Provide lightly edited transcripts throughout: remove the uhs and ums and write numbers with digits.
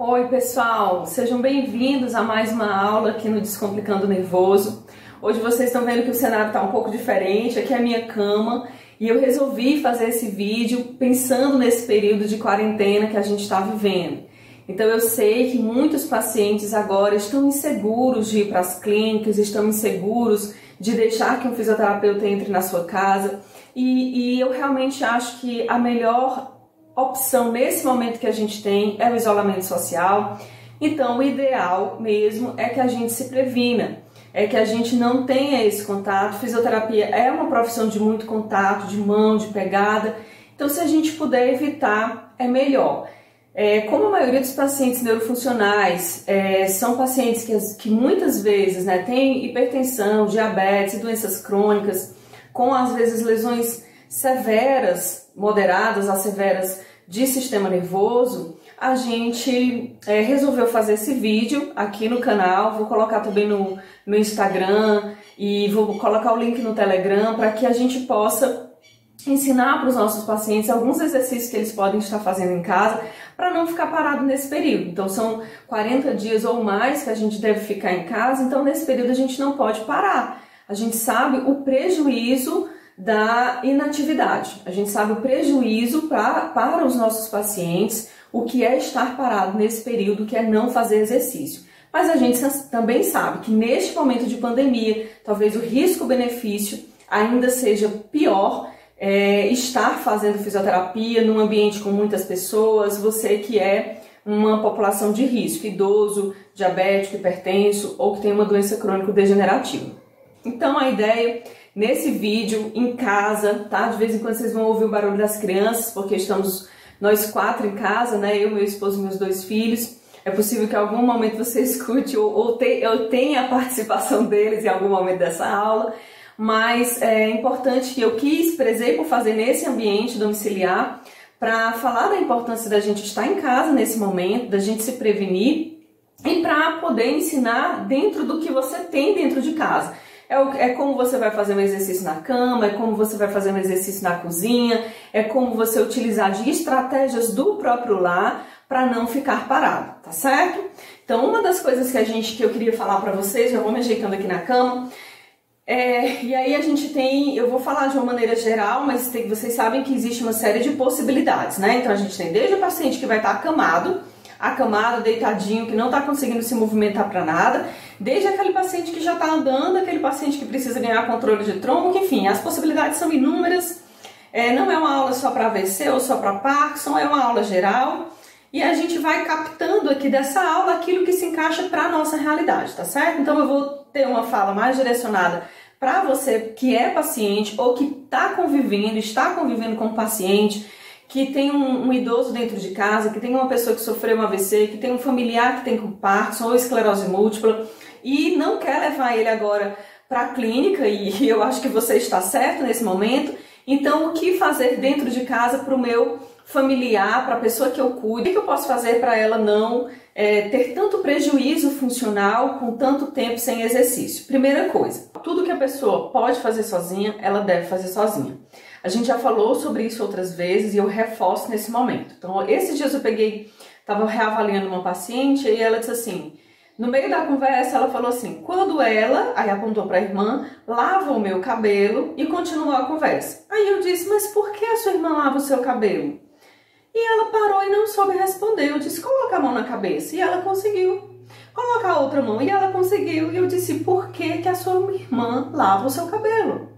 Oi pessoal, sejam bem-vindos a mais uma aula aqui no Descomplicando o Nervoso. Hoje vocês estão vendo que o cenário está um pouco diferente, aqui é a minha cama e eu resolvi fazer esse vídeo pensando nesse período de quarentena que a gente está vivendo. Então eu sei que muitos pacientes agora estão inseguros de ir para as clínicas, estão inseguros de deixar que um fisioterapeuta entre na sua casa e eu realmente acho que a melhor opção nesse momento que a gente tem é o isolamento social. Então o ideal mesmo é que a gente se previna, é que a gente não tenha esse contato. Fisioterapia é uma profissão de muito contato, de mão, de pegada, então se a gente puder evitar é melhor. Como a maioria dos pacientes neurofuncionais são pacientes que muitas vezes têm hipertensão, diabetes e doenças crônicas, com às vezes lesões severas, moderadas a severas de sistema nervoso, a gente resolveu fazer esse vídeo aqui no canal. Vou colocar também no Instagram e vou colocar o link no Telegram para que a gente possa ensinar para os nossos pacientes alguns exercícios que eles podem estar fazendo em casa para não ficar parado nesse período. Então são 40 dias ou mais que a gente deve ficar em casa, então nesse período a gente não pode parar. A gente sabe o prejuízo da inatividade, a gente sabe o prejuízo para os nossos pacientes, o que é estar parado nesse período, que é não fazer exercício. Mas a gente também sabe que neste momento de pandemia, talvez o risco-benefício ainda seja pior, estar fazendo fisioterapia num ambiente com muitas pessoas, você que é uma população de risco, idoso, diabético, hipertenso ou que tem uma doença crônico-degenerativa. Então a ideia nesse vídeo, em casa, tá? De vez em quando vocês vão ouvir o barulho das crianças, porque estamos nós 4 em casa, eu, meu esposo e meus 2 filhos. É possível que em algum momento você escute ou eu tenha a participação deles em algum momento dessa aula, mas é importante que eu prezei por fazer nesse ambiente domiciliar, para falar da importância da gente estar em casa nesse momento, da gente se prevenir e para poder ensinar dentro do que você tem dentro de casa. É como você vai fazer um exercício na cama, é como você vai fazer um exercício na cozinha, é como você utilizar de estratégias do próprio lar para não ficar parado, tá certo? Então uma das coisas que eu queria falar para vocês, já vou me ajeitando aqui na cama, e aí a gente tem, eu vou falar de uma maneira geral, mas vocês sabem que existe uma série de possibilidades, Então a gente tem desde o paciente que vai estar acamado, deitadinho, que não está conseguindo se movimentar para nada, desde aquele paciente que já está andando, aquele paciente que precisa ganhar controle de tronco, enfim, as possibilidades são inúmeras. Não é uma aula só para AVC ou só para Parkinson, é uma aula geral e a gente vai captando aqui dessa aula aquilo que se encaixa para a nossa realidade, tá certo? Então eu vou ter uma fala mais direcionada para você que é paciente ou que está convivendo com um paciente, que tem um idoso dentro de casa, que tem uma pessoa que sofreu um AVC, que tem um familiar que tem Parkinson ou esclerose múltipla e não quer levar ele agora para a clínica, e eu acho que você está certo nesse momento. Então o que fazer dentro de casa para o meu familiar, para a pessoa que eu cuido? O que eu posso fazer para ela não ter tanto prejuízo funcional com tanto tempo sem exercício? Primeira coisa, tudo que a pessoa pode fazer sozinha, ela deve fazer sozinha. A gente já falou sobre isso outras vezes e eu reforço nesse momento. Então, esses dias eu estava reavaliando uma paciente e ela disse assim, no meio da conversa ela falou assim, quando ela, aí apontou para a irmã, lava o meu cabelo e continuou a conversa. Aí eu disse, mas por que a sua irmã lava o seu cabelo? E ela parou e não soube responder. Eu disse, coloca a mão na cabeça. E ela conseguiu. Coloca a outra mão. E ela conseguiu. E eu disse, por que a sua irmã lava o seu cabelo?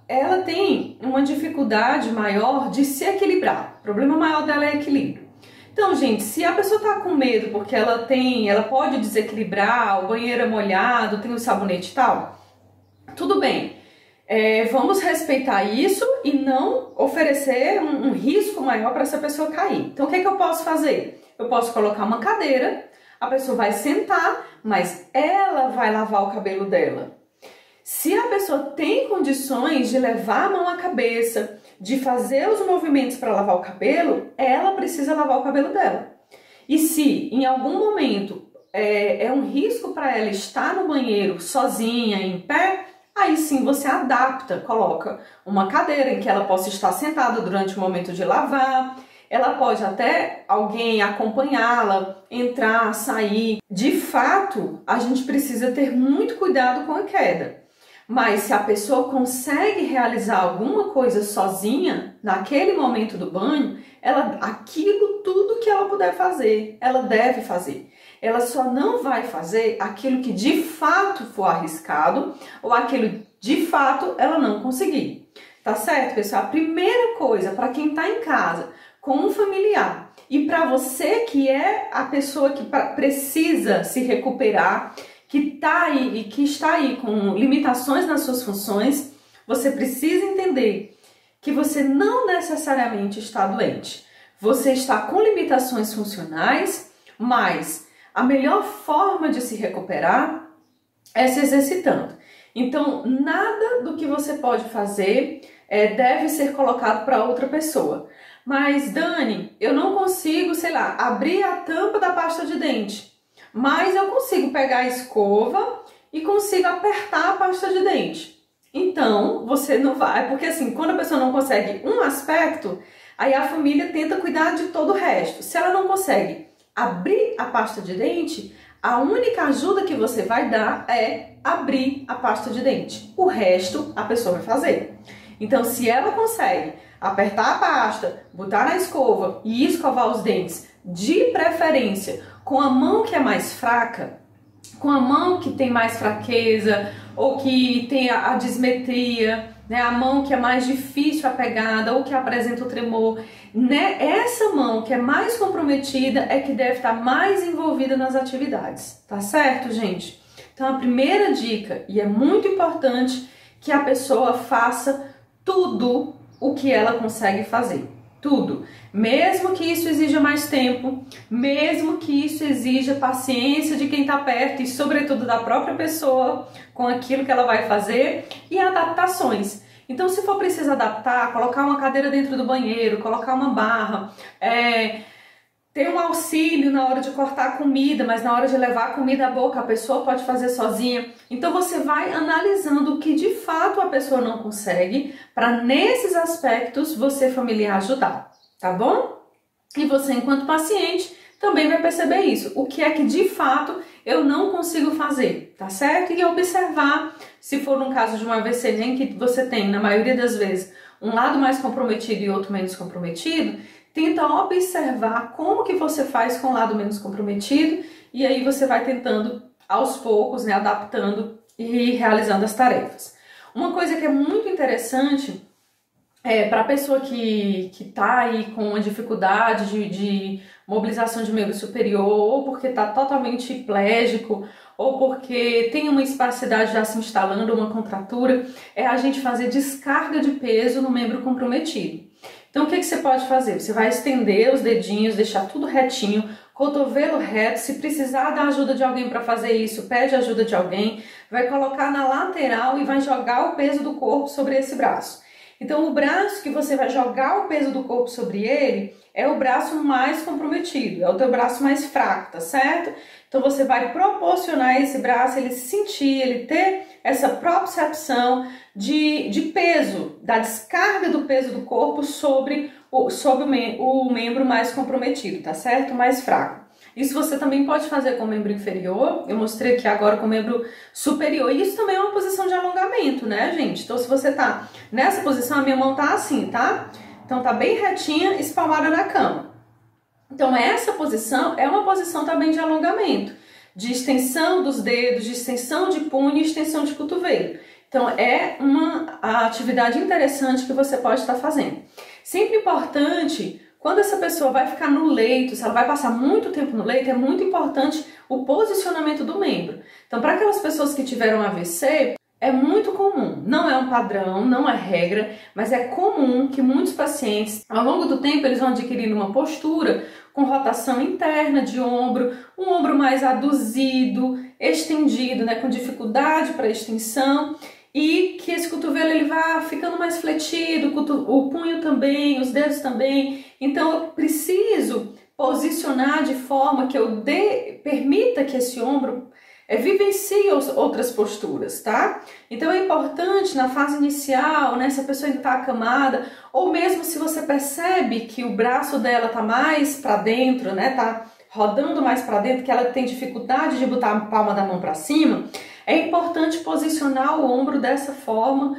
Ela tem uma dificuldade maior de se equilibrar. O problema maior dela é equilíbrio. Então, gente, se a pessoa está com medo porque ela pode desequilibrar, o banheiro é molhado, tem o sabonete e tal, tudo bem. Vamos respeitar isso e não oferecer um risco maior para essa pessoa cair. Então, o que eu posso fazer? Eu posso colocar uma cadeira, a pessoa vai sentar, mas ela vai lavar o cabelo dela. Se a pessoa tem condições de levar a mão à cabeça, de fazer os movimentos para lavar o cabelo, ela precisa lavar o cabelo dela. E se em algum momento é um risco para ela estar no banheiro sozinha, em pé, aí sim você adapta, coloca uma cadeira em que ela possa estar sentada durante o momento de lavar. Ela pode até alguém acompanhá-la, entrar, sair. De fato, a gente precisa ter muito cuidado com a queda. Mas se a pessoa consegue realizar alguma coisa sozinha, naquele momento do banho, aquilo tudo que ela puder fazer, ela deve fazer. Ela só não vai fazer aquilo que de fato for arriscado ou aquilo de fato ela não conseguir. Tá certo, pessoal? A primeira coisa para quem está em casa com um familiar e para você que é a pessoa que precisa se recuperar, que está aí com limitações nas suas funções, você precisa entender que você não necessariamente está doente. Você está com limitações funcionais, mas a melhor forma de se recuperar é se exercitando. Então, nada do que você pode fazer deve ser colocado para outra pessoa. Mas, Dani, eu não consigo, sei lá, abrir a tampa da pasta de dente. Mas eu consigo pegar a escova e consigo apertar a pasta de dente. Então, você não vai, porque assim, quando a pessoa não consegue um aspecto, aí a família tenta cuidar de todo o resto. Se ela não consegue abrir a pasta de dente, a única ajuda que você vai dar é abrir a pasta de dente. O resto a pessoa vai fazer. Então, se ela consegue apertar a pasta, botar na escova e escovar os dentes, de preferência com a mão que é mais fraca, com a mão que tem mais fraqueza ou que tem a dismetria, né, a mão que é mais difícil a pegada ou que apresenta o tremor, né, essa mão que é mais comprometida é que deve estar mais envolvida nas atividades, tá certo, gente? Então a primeira dica, e é muito importante que a pessoa faça tudo o que ela consegue fazer. Tudo, mesmo que isso exija mais tempo, mesmo que isso exija paciência de quem está perto e sobretudo da própria pessoa com aquilo que ela vai fazer e adaptações. Então, se for preciso adaptar, colocar uma cadeira dentro do banheiro, colocar uma barra, ter um auxílio na hora de cortar a comida, mas na hora de levar a comida à boca a pessoa pode fazer sozinha. Então você vai analisando o que de fato a pessoa não consegue, para nesses aspectos você familiar ajudar, tá bom? E você enquanto paciente também vai perceber isso, o que é que de fato eu não consigo fazer, tá certo? E observar, se for no caso de um AVC, nem que você tem, na maioria das vezes, um lado mais comprometido e outro menos comprometido, tenta observar como que você faz com o lado menos comprometido e aí você vai tentando aos poucos, né, adaptando e realizando as tarefas. Uma coisa que é muito interessante para a pessoa que está aí com uma dificuldade de mobilização de membro superior, ou porque está totalmente hiplégico, ou porque tem uma espasticidade já se instalando, uma contratura, é a gente fazer descarga de peso no membro comprometido. Então, o que você pode fazer? Você vai estender os dedinhos, deixar tudo retinho, cotovelo reto. Se precisar da ajuda de alguém para fazer isso, pede ajuda de alguém. Vai colocar na lateral e vai jogar o peso do corpo sobre esse braço. Então, o braço que você vai jogar o peso do corpo sobre ele é o braço mais comprometido, é o teu braço mais fraco, tá certo? Então, você vai proporcionar a esse braço, ele se sentir, ele ter essa propriocepção de peso, da descarga do peso do corpo sobre o membro mais comprometido, tá certo? Mais fraco. Isso você também pode fazer com o membro inferior, eu mostrei aqui agora com o membro superior, e isso também é uma posição de alongamento, né, gente? Então, se você tá nessa posição, a minha mão tá assim, tá? Então, tá bem retinha, espalmada na cama. Então, essa posição é uma posição também de alongamento, de extensão dos dedos, de extensão de punho e extensão de cotovelo. Então, é uma atividade interessante que você pode estar fazendo. Sempre importante, quando essa pessoa vai ficar no leito, se ela vai passar muito tempo no leito, é muito importante o posicionamento do membro. Então, para aquelas pessoas que tiveram AVC, é muito comum, não é um padrão, não é regra, mas é comum que muitos pacientes, ao longo do tempo, eles vão adquirindo uma postura com rotação interna de ombro, um ombro mais aduzido, estendido, né, com dificuldade para extensão. e que esse cotovelo ele vá ficando mais fletido, o punho também, os dedos também. Então eu preciso posicionar de forma que eu permita que esse ombro vivencie outras posturas, tá? Então é importante na fase inicial, né, se a pessoa ainda está acamada, ou mesmo se você percebe que o braço dela tá mais para dentro, né, tá rodando mais para dentro, que ela tem dificuldade de botar a palma da mão para cima, é importante posicionar o ombro dessa forma,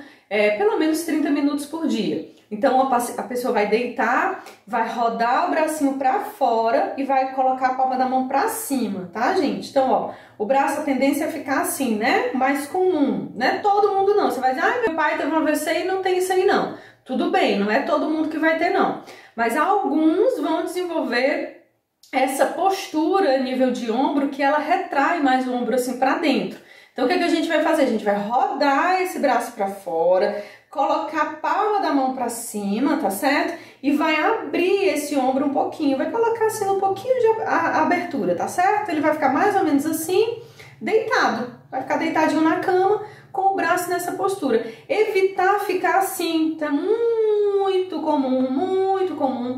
pelo menos 30 minutos por dia. Então a pessoa vai deitar, vai rodar o bracinho para fora e vai colocar a palma da mão para cima, tá, gente? Então, ó, o braço, a tendência é ficar assim, né? Mais comum, né? Todo mundo não. Você vai dizer, ah, meu pai teve uma AVC e não tem isso aí não. Tudo bem, não é todo mundo que vai ter não. Mas alguns vão desenvolver essa postura a nível de ombro que ela retrai mais o ombro assim para dentro. Então o que a gente vai fazer? A gente vai rodar esse braço para fora, colocar a palma da mão para cima, tá certo? E vai abrir esse ombro um pouquinho, vai colocar assim um pouquinho de abertura, tá certo? Ele vai ficar mais ou menos assim, deitado, vai ficar deitadinho na cama com o braço nessa postura. Evitar ficar assim, tá muito comum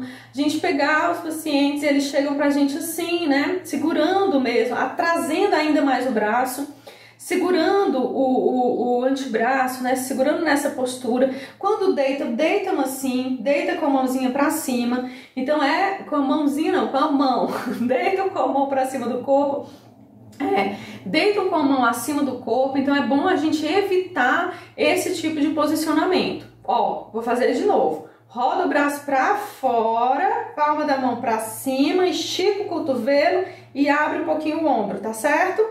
a gente pegar os pacientes, eles chegam pra gente assim, né? Segurando mesmo, trazendo ainda mais o braço, segurando o antebraço, né? Segurando nessa postura. Quando deitam assim, deita com a mãozinha pra cima. Então com a mãozinha não, com a mão. Deitam com a mão pra cima do corpo. Deitam com a mão acima do corpo. Então é bom a gente evitar esse tipo de posicionamento. Ó, vou fazer de novo. Roda o braço pra fora, palma da mão pra cima, estica o cotovelo e abre um pouquinho o ombro, tá certo?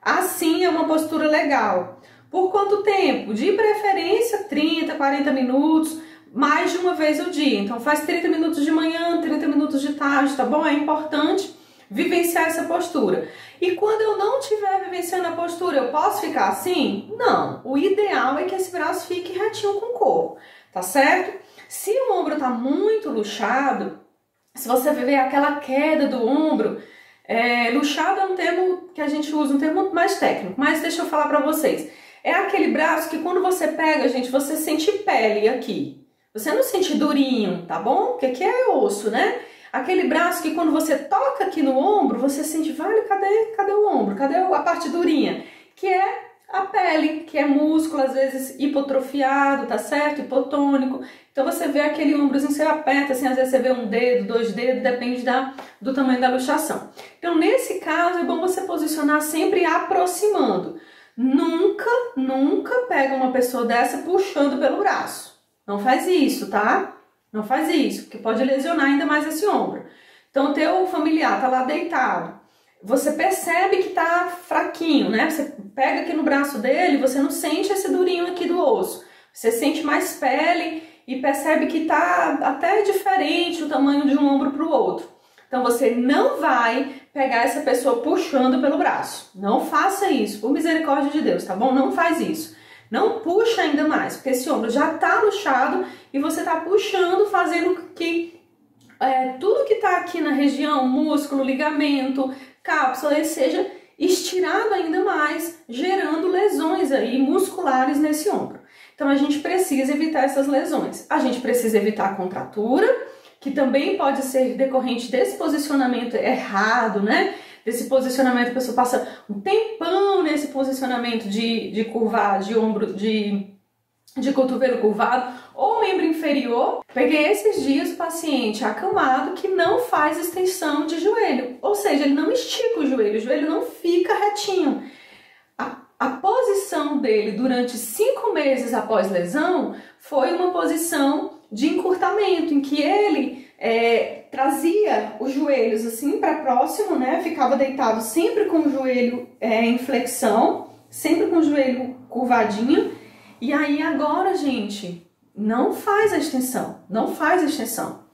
Assim é uma postura legal. Por quanto tempo? De preferência 30, 40 minutos, mais de uma vez ao dia. Então faz 30 minutos de manhã, 30 minutos de tarde, tá bom? É importante vivenciar essa postura. E quando eu não estiver vivenciando a postura, eu posso ficar assim? Não. O ideal é que esse braço fique retinho com o corpo, tá certo? Se o ombro tá muito luxado, se você ver aquela queda do ombro, luxado é um termo que a gente usa, um termo mais técnico, mas deixa eu falar pra vocês. É aquele braço que quando você pega, gente, você sente pele aqui. Você não sente durinho, tá bom? Porque aqui é osso, né? Aquele braço que quando você toca aqui no ombro, você sente, vale, cadê o ombro? Cadê a parte durinha? Que é a pele, que é músculo, às vezes hipotrofiado, tá certo? Hipotônico. Então você vê aquele ombrozinho, você aperta, assim, às vezes você vê um dedo, 2 dedos, depende do tamanho da luxação. Então nesse caso é bom você posicionar sempre aproximando. Nunca pega uma pessoa dessa puxando pelo braço. Não faz isso, tá? Não faz isso, porque pode lesionar ainda mais esse ombro. Então o teu familiar tá lá deitado, você percebe que tá fraquinho, né? Você pega aqui no braço dele, você não sente esse durinho aqui do osso. Você sente mais pele e percebe que tá até diferente o tamanho de um ombro para o outro. Então você não vai pegar essa pessoa puxando pelo braço. Não faça isso, por misericórdia de Deus, tá bom? Não faz isso. Não puxa ainda mais, porque esse ombro já tá luxado e você tá puxando, fazendo que tudo que tá aqui na região, músculo, ligamento, cápsula, seja estirado ainda mais, gerando lesões aí musculares nesse ombro. Então a gente precisa evitar essas lesões. A gente precisa evitar a contratura, que também pode ser decorrente desse posicionamento errado, né? Desse posicionamento, a pessoa passa um tempão nesse posicionamento de curvar, de ombro, de cotovelo curvado ou membro inferior. Peguei esses dias o paciente acamado que não faz extensão de joelho, ou seja, ele não estica o joelho não fica retinho. A posição dele durante 5 meses após lesão foi uma posição de encurtamento, em que ele trazia os joelhos assim para próximo, né? Ficava deitado sempre com o joelho em flexão, sempre com o joelho curvadinho. E aí agora, gente, não faz a extensão, não faz a extensão.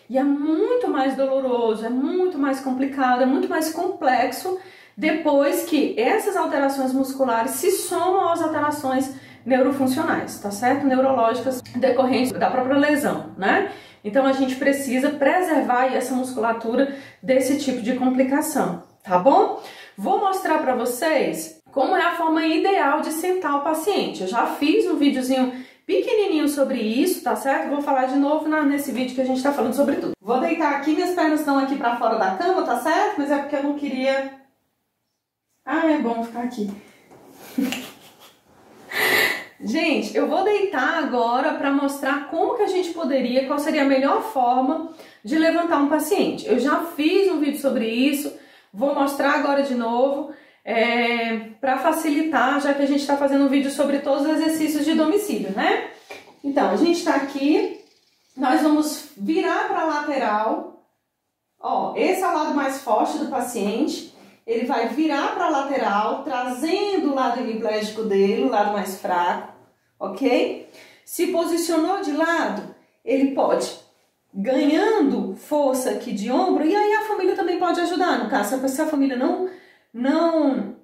E é muito mais doloroso, é muito mais complicado, é muito mais complexo depois que essas alterações musculares se somam às alterações neurofuncionais, tá certo? Neurológicas decorrentes da própria lesão, né? Então a gente precisa preservar essa musculatura desse tipo de complicação, tá bom? Vou mostrar para vocês como é a forma ideal de sentar o paciente. Eu já fiz um videozinho pequenininho sobre isso, tá certo? Vou falar de novo nesse vídeo que a gente tá falando sobre tudo. Vou deitar aqui, minhas pernas estão aqui pra fora da cama, tá certo? Mas é porque eu não queria... Ah, é bom ficar aqui. Gente, eu vou deitar agora para mostrar como que a gente poderia, qual seria a melhor forma de levantar um paciente. Eu já fiz um vídeo sobre isso, vou mostrar agora de novo, para facilitar, já que a gente está fazendo um vídeo sobre todos os exercícios de domicílio, né? Então, a gente está aqui, nós vamos virar para a lateral, ó, esse é o lado mais forte do paciente, ele vai virar para a lateral, trazendo o lado hemiplégico dele, o lado mais fraco, ok? Se posicionou de lado, ele pode ganhando força aqui de ombro, e aí a família também pode ajudar. No caso, se a família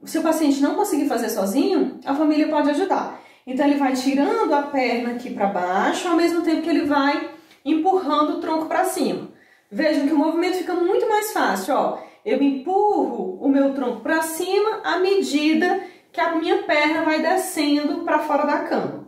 se o paciente não conseguir fazer sozinho, a família pode ajudar. Então ele vai tirando a perna aqui para baixo, ao mesmo tempo que ele vai empurrando o tronco para cima. Vejam que o movimento fica muito mais fácil, ó. Eu empurro o meu tronco para cima à medida que a minha perna vai descendo para fora da cama.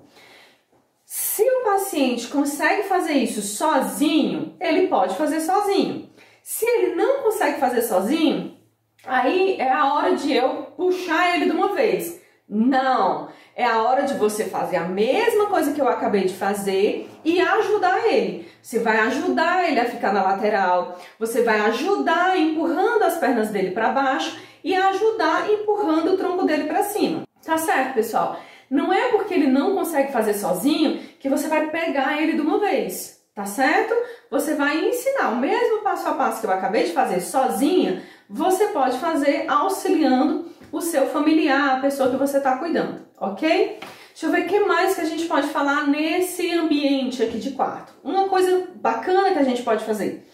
Se o paciente consegue fazer isso sozinho, ele pode fazer sozinho. Se ele não consegue fazer sozinho, aí é a hora de eu puxar ele de uma vez. Não, é a hora de você fazer a mesma coisa que eu acabei de fazer e ajudar ele. Você vai ajudar ele a ficar na lateral, você vai ajudar empurrando as pernas dele para baixo e ajudar empurrando o tronco dele para cima. Tá certo, pessoal? Não é porque ele não consegue fazer sozinho que você vai pegar ele de uma vez, tá certo? Você vai ensinar o mesmo passo a passo que eu acabei de fazer sozinha, você pode fazer auxiliando o seu familiar, a pessoa que você está cuidando, ok? Deixa eu ver o que mais que a gente pode falar nesse ambiente aqui de quarto. Uma coisa bacana que a gente pode fazer.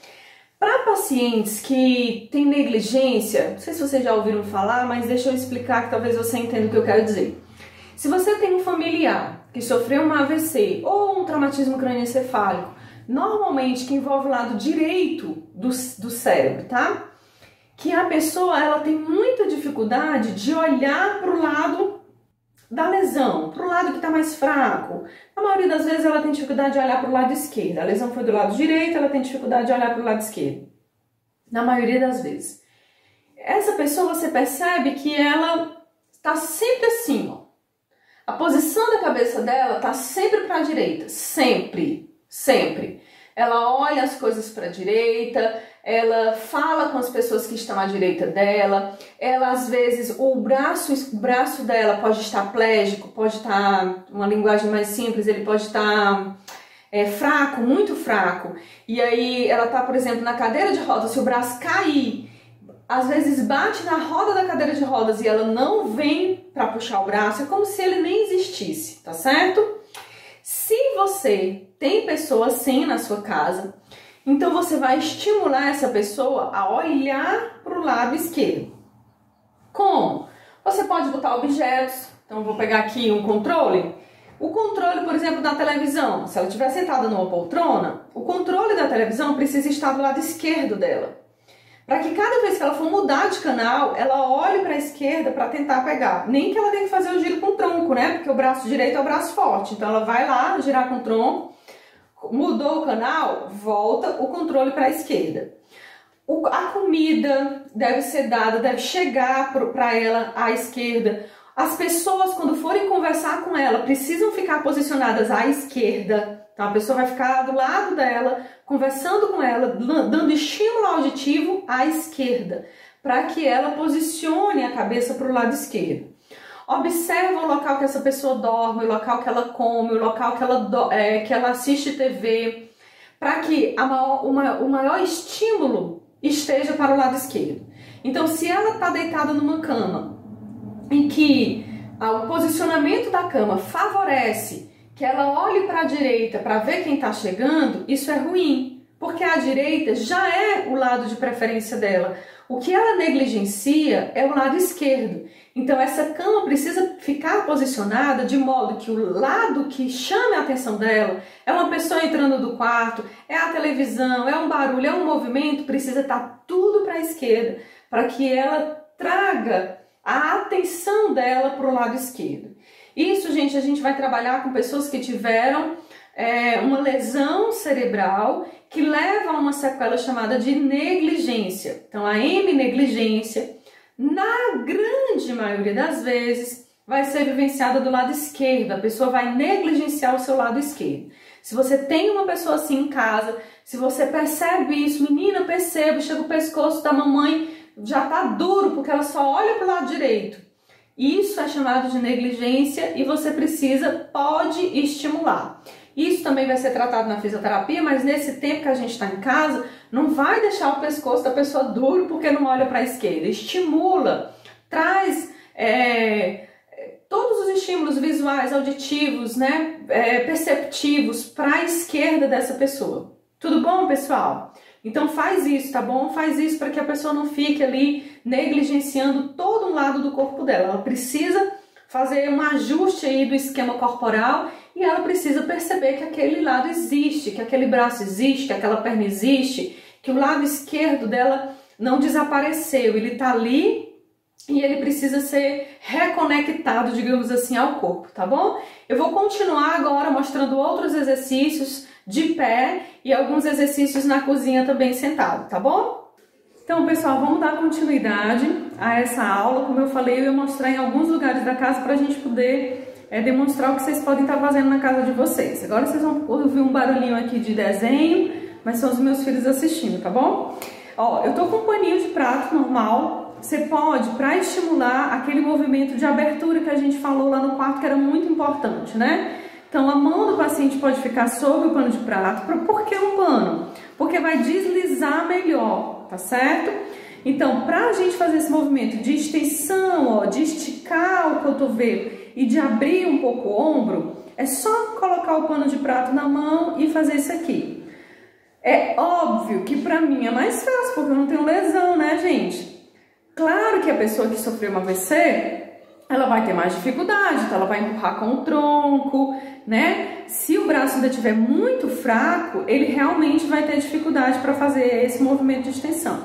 Para pacientes que têm negligência, não sei se vocês já ouviram falar, mas deixa eu explicar que talvez você entenda o que eu quero dizer. Se você tem um familiar que sofreu um AVC ou um traumatismo crânioencefálico, normalmente que envolve o lado direito do cérebro, tá? Que a pessoa ela tem muita dificuldade de olhar para o lado da lesão, para o lado que está mais fraco. Na maioria das vezes ela tem dificuldade de olhar para o lado esquerdo. A lesão foi do lado direito, ela tem dificuldade de olhar para o lado esquerdo. Na maioria das vezes. Essa pessoa você percebe que ela está sempre assim, ó. A posição da cabeça dela está sempre para a direita, sempre, sempre. Ela olha as coisas para a direita, ela fala com as pessoas que estão à direita dela, ela às vezes, o braço dela pode estar plégico, pode estar, uma linguagem mais simples, ele pode estar fraco, muito fraco. E aí ela está, por exemplo, na cadeira de rodas, se o braço cair, às vezes bate na roda da cadeira de rodas e ela não vem para puxar o braço, é como se ele nem existisse, tá certo? Se você tem pessoa assim na sua casa, então você vai estimular essa pessoa a olhar para o lado esquerdo. Como? Você pode botar objetos, então vou pegar aqui um controle. O controle, por exemplo, da televisão, se ela estiver sentada numa poltrona, o controle da televisão precisa estar do lado esquerdo dela. Para que cada vez que ela for mudar de canal, ela olhe para a esquerda para tentar pegar. Nem que ela tenha que fazer o giro com o tronco, né? Porque o braço direito é o braço forte. Então ela vai lá girar com o tronco, mudou o canal, volta o controle para a esquerda. A comida deve ser dada, deve chegar para ela à esquerda. As pessoas, quando forem conversar com ela, precisam ficar posicionadas à esquerda. Então a pessoa vai ficar do lado dela, conversando com ela, dando estímulo auditivo à esquerda, para que ela posicione a cabeça para o lado esquerdo. Observa o local que essa pessoa dorme, o local que ela come, o local que ela assiste TV, para que o maior estímulo esteja para o lado esquerdo. Então, se ela está deitada numa cama em que o posicionamento da cama favorece que ela olhe para a direita para ver quem está chegando, isso é ruim, porque a direita já é o lado de preferência dela. O que ela negligencia é o lado esquerdo. Então essa cama precisa ficar posicionada de modo que o lado que chame a atenção dela é uma pessoa entrando do quarto, é a televisão, é um barulho, é um movimento, precisa estar tudo para a esquerda, para que ela traga a atenção dela para o lado esquerdo. Isso, gente, a gente vai trabalhar com pessoas que tiveram uma lesão cerebral que leva a uma sequela chamada de negligência. Então, a hemionegligência, na grande maioria das vezes, vai ser vivenciada do lado esquerdo. A pessoa vai negligenciar o seu lado esquerdo. Se você tem uma pessoa assim em casa, se você percebe isso, menina, percebo, chega o pescoço da mamãe, já tá duro, porque ela só olha para o lado direito. Isso é chamado de negligência e você pode estimular. Isso também vai ser tratado na fisioterapia, mas nesse tempo que a gente está em casa, não vai deixar o pescoço da pessoa duro porque não olha para a esquerda. Estimula, traz todos os estímulos visuais, auditivos, né, perceptivos para a esquerda dessa pessoa. Tudo bom, pessoal? Então faz isso, tá bom? Faz isso para que a pessoa não fique ali negligenciando todo um lado do corpo dela. Ela precisa fazer um ajuste aí do esquema corporal e ela precisa perceber que aquele lado existe, que aquele braço existe, que aquela perna existe, que o lado esquerdo dela não desapareceu, ele tá ali e ele precisa ser reconectado, digamos assim, ao corpo, tá bom? Eu vou continuar agora mostrando outros exercícios de pé e alguns exercícios na cozinha também sentado, tá bom? Então, pessoal, vamos dar continuidade a essa aula. Como eu falei, eu ia mostrar em alguns lugares da casa para a gente poder demonstrar o que vocês podem estar fazendo na casa de vocês. Agora vocês vão ouvir um barulhinho aqui de desenho, mas são os meus filhos assistindo, tá bom? Ó, eu tô com um paninho de prato normal. Você pode, para estimular aquele movimento de abertura que a gente falou lá no quarto, que era muito importante, né? Então, a mão do paciente pode ficar sobre o pano de prato. Por que o pano? Porque vai deslizar melhor, tá certo? Então, para a gente fazer esse movimento de extensão, ó, de esticar o cotovelo e de abrir um pouco o ombro, é só colocar o pano de prato na mão e fazer isso aqui. É óbvio que para mim é mais fácil, porque eu não tenho lesão, né, gente? Claro que a pessoa que sofreu uma AVC, ela vai ter mais dificuldade, então ela vai empurrar com o tronco, né? Se o braço ainda estiver muito fraco, ele realmente vai ter dificuldade para fazer esse movimento de extensão.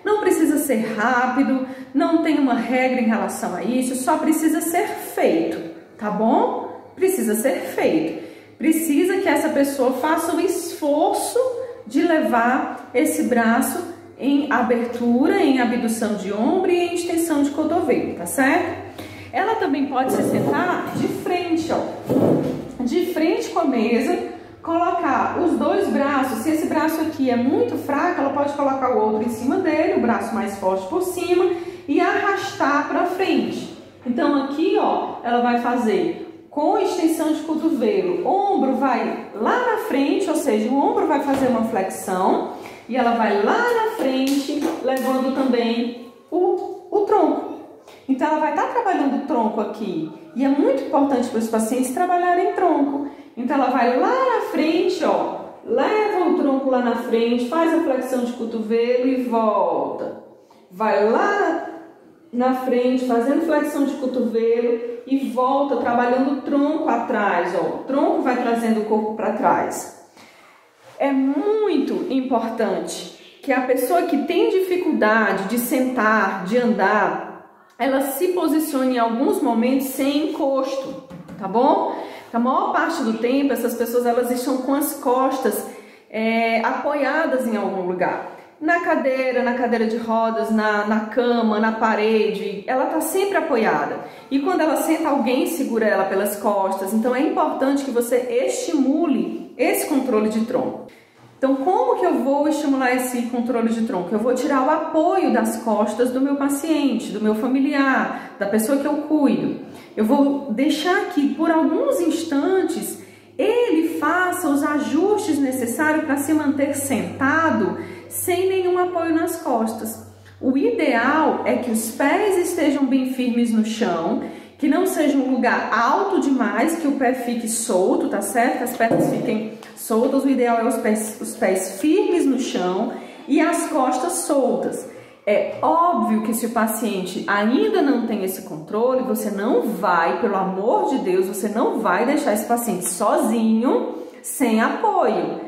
Não precisa ser rápido, não tem uma regra em relação a isso, só precisa ser feito, tá bom? Precisa ser feito. Precisa que essa pessoa faça o esforço de levar esse braço em abertura, em abdução de ombro e em extensão de cotovelo, tá certo? Ela também pode se sentar de frente, ó, de frente com a mesa, colocar os dois braços. Se esse braço aqui é muito fraco, ela pode colocar o outro em cima dele, o braço mais forte por cima e arrastar para frente. Então aqui, ó, ela vai fazer com extensão de cotovelo, o ombro vai lá na frente, ou seja, o ombro vai fazer uma flexão e ela vai lá na frente, levando também o tronco. Então, ela vai estar trabalhando o tronco aqui. E é muito importante para os pacientes trabalharem tronco. Então, ela vai lá na frente, ó. Leva o tronco lá na frente, faz a flexão de cotovelo e volta. Vai lá na frente, fazendo flexão de cotovelo e volta, trabalhando o tronco atrás, ó. O tronco vai trazendo o corpo para trás. É muito importante que a pessoa que tem dificuldade de sentar, de andar, ela se posicione em alguns momentos sem encosto, tá bom? A maior parte do tempo, essas pessoas elas estão com as costas apoiadas em algum lugar. Na cadeira de rodas, na cama, na parede, ela tá sempre apoiada. E quando ela senta, alguém segura ela pelas costas. Então é importante que você estimule esse controle de tronco. Então, como que eu vou estimular esse controle de tronco? Eu vou tirar o apoio das costas do meu paciente, do meu familiar, da pessoa que eu cuido. Eu vou deixar que, por alguns instantes, ele faça os ajustes necessários para se manter sentado sem nenhum apoio nas costas. O ideal é que os pés estejam bem firmes no chão, que não seja um lugar alto demais, que o pé fique solto, tá certo? As pernas fiquem soltas. O ideal é os pés firmes no chão e as costas soltas. É óbvio que se o paciente ainda não tem esse controle, você não vai, pelo amor de Deus, você não vai deixar esse paciente sozinho, sem apoio.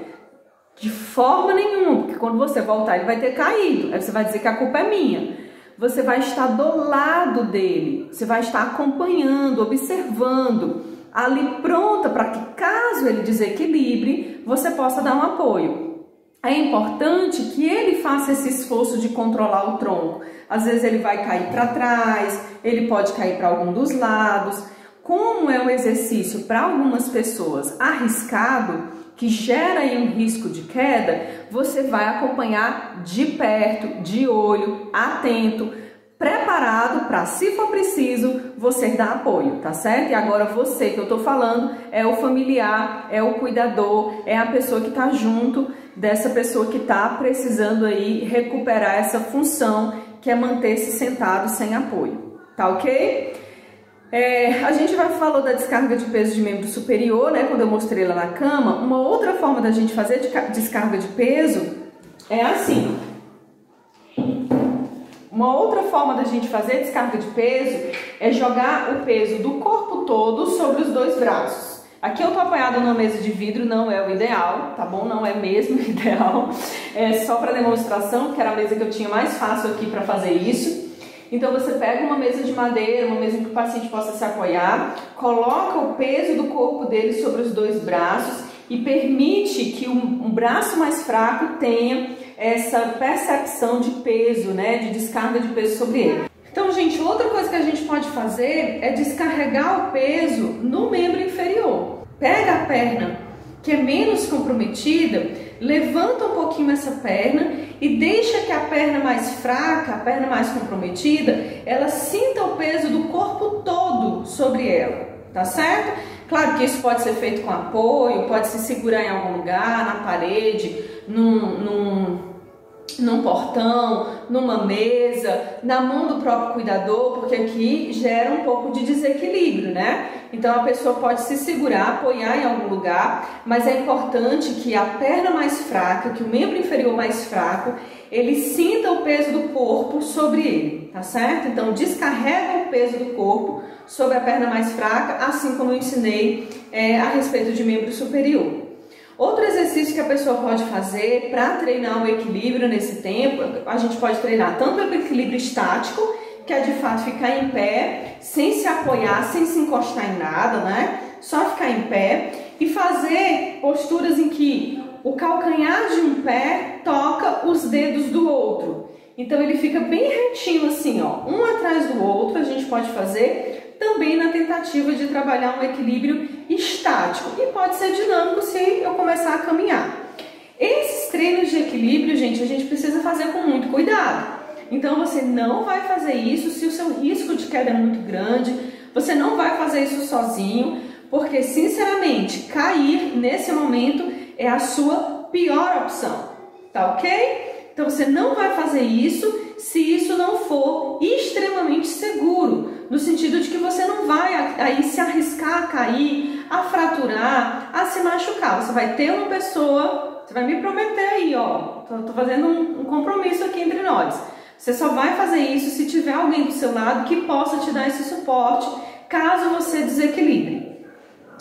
De forma nenhuma, porque quando você voltar ele vai ter caído. Aí você vai dizer que a culpa é minha. você vai estar do lado dele, você vai estar acompanhando, observando, ali pronta para que, caso ele desequilibre, você possa dar um apoio. É importante que ele faça esse esforço de controlar o tronco. Às vezes ele vai cair para trás, ele pode cair para algum dos lados. Como é um exercício para algumas pessoas arriscado, que gera aí um risco de queda, você vai acompanhar de perto, de olho, atento, preparado para, se for preciso, você dar apoio, tá certo? E agora você que eu tô falando é o familiar, é o cuidador, é a pessoa que tá junto dessa pessoa que tá precisando aí recuperar essa função, que é manter-se sentado sem apoio, tá ok? A gente falou da descarga de peso de membro superior, né? Quando eu mostrei lá na cama. Uma outra forma da gente fazer descarga de peso é assim. Uma outra forma da gente fazer descarga de peso é jogar o peso do corpo todo sobre os dois braços. Aqui eu tô apoiada numa mesa de vidro, não é o ideal, tá bom? Não é mesmo o ideal. É só para demonstração, porque era a mesa que eu tinha mais fácil aqui para fazer isso. Então você pega uma mesa de madeira, uma mesa em que o paciente possa se apoiar, coloca o peso do corpo dele sobre os dois braços e permite que um braço mais fraco tenha essa percepção de peso, né, de descarga de peso sobre ele. Então, gente, outra coisa que a gente pode fazer é descarregar o peso no membro inferior. Pega a perna que é menos comprometida, levanta um pouquinho essa perna e deixa que a perna mais fraca, a perna mais comprometida, ela sinta o peso do corpo todo sobre ela, tá certo? Claro que isso pode ser feito com apoio, pode se segurar em algum lugar, na parede, num portão, numa mesa, na mão do próprio cuidador, porque aqui gera um pouco de desequilíbrio, né? Então a pessoa pode se segurar, apoiar em algum lugar, mas é importante que a perna mais fraca, que o membro inferior mais fraco, ele sinta o peso do corpo sobre ele, tá certo? Então descarrega o peso do corpo sobre a perna mais fraca, assim como eu ensinei a respeito de membro superior. Outro exercício que a pessoa pode fazer para treinar o equilíbrio nesse tempo, a gente pode treinar tanto o equilíbrio estático, que é de fato ficar em pé, sem se apoiar, sem se encostar em nada, né? Só ficar em pé e fazer posturas em que o calcanhar de um pé toca os dedos do outro. Então ele fica bem retinho assim, ó, um atrás do outro. A gente pode fazer também na tentativa de trabalhar um equilíbrio estático, e pode ser dinâmico se eu começar a caminhar. Esses treinos de equilíbrio, gente, a gente precisa fazer com muito cuidado. Então você não vai fazer isso se o seu risco de queda é muito grande, você não vai fazer isso sozinho, porque sinceramente cair nesse momento é a sua pior opção, tá ok? Então você não vai fazer isso se isso não for extremamente seguro, no sentido de que você não vai aí se arriscar a cair, a fraturar, a se machucar. Você vai ter uma pessoa, você vai me prometer aí, ó, tô fazendo um compromisso aqui entre nós. Você só vai fazer isso se tiver alguém do seu lado que possa te dar esse suporte, caso você desequilibre.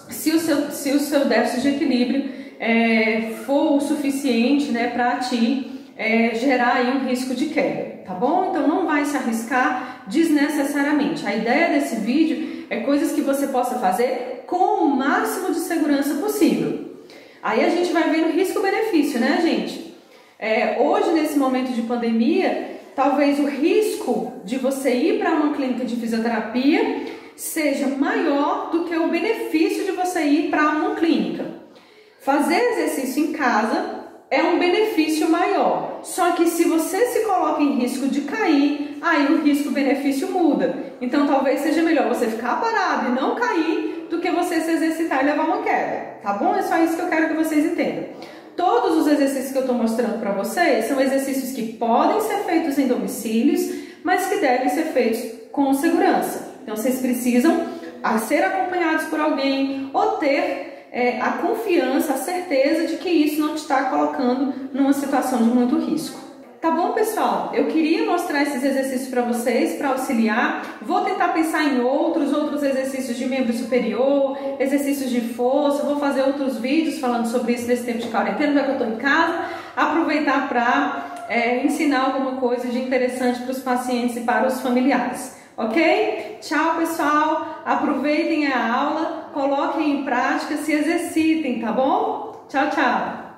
Se o seu déficit de equilíbrio for o suficiente, né, para te gerar aí um risco de queda, tá bom? Então não vai se arriscar desnecessariamente. A ideia desse vídeo é coisas que você possa fazer com o máximo de segurança possível. Aí a gente vai vendo risco-benefício, né, gente? Hoje, nesse momento de pandemia, talvez o risco de você ir para uma clínica de fisioterapia seja maior do que o benefício de você ir para uma clínica. Fazer exercício em casa é um benefício maior, só que se você se coloca em risco de cair, aí o risco-benefício muda. Então talvez seja melhor você ficar parado e não cair do que você se exercitar e levar uma queda, tá bom? É só isso que eu quero que vocês entendam. Todos os exercícios que eu estou mostrando para vocês são exercícios que podem ser feitos em domicílios, mas que devem ser feitos com segurança. Então vocês precisam ser acompanhados por alguém ou ter a confiança, a certeza de que isso não te está colocando numa situação de muito risco. Tá bom, pessoal? Eu queria mostrar esses exercícios para vocês, para auxiliar. Vou tentar pensar em outros exercícios de membro superior, exercícios de força. Vou fazer outros vídeos falando sobre isso nesse tempo de quarentena, já que eu estou em casa. Aproveitar para ensinar alguma coisa de interessante para os pacientes e para os familiares. Ok? Tchau, pessoal! Aproveitem a aula, coloquem em prática, se exercitem, tá bom? Tchau, tchau!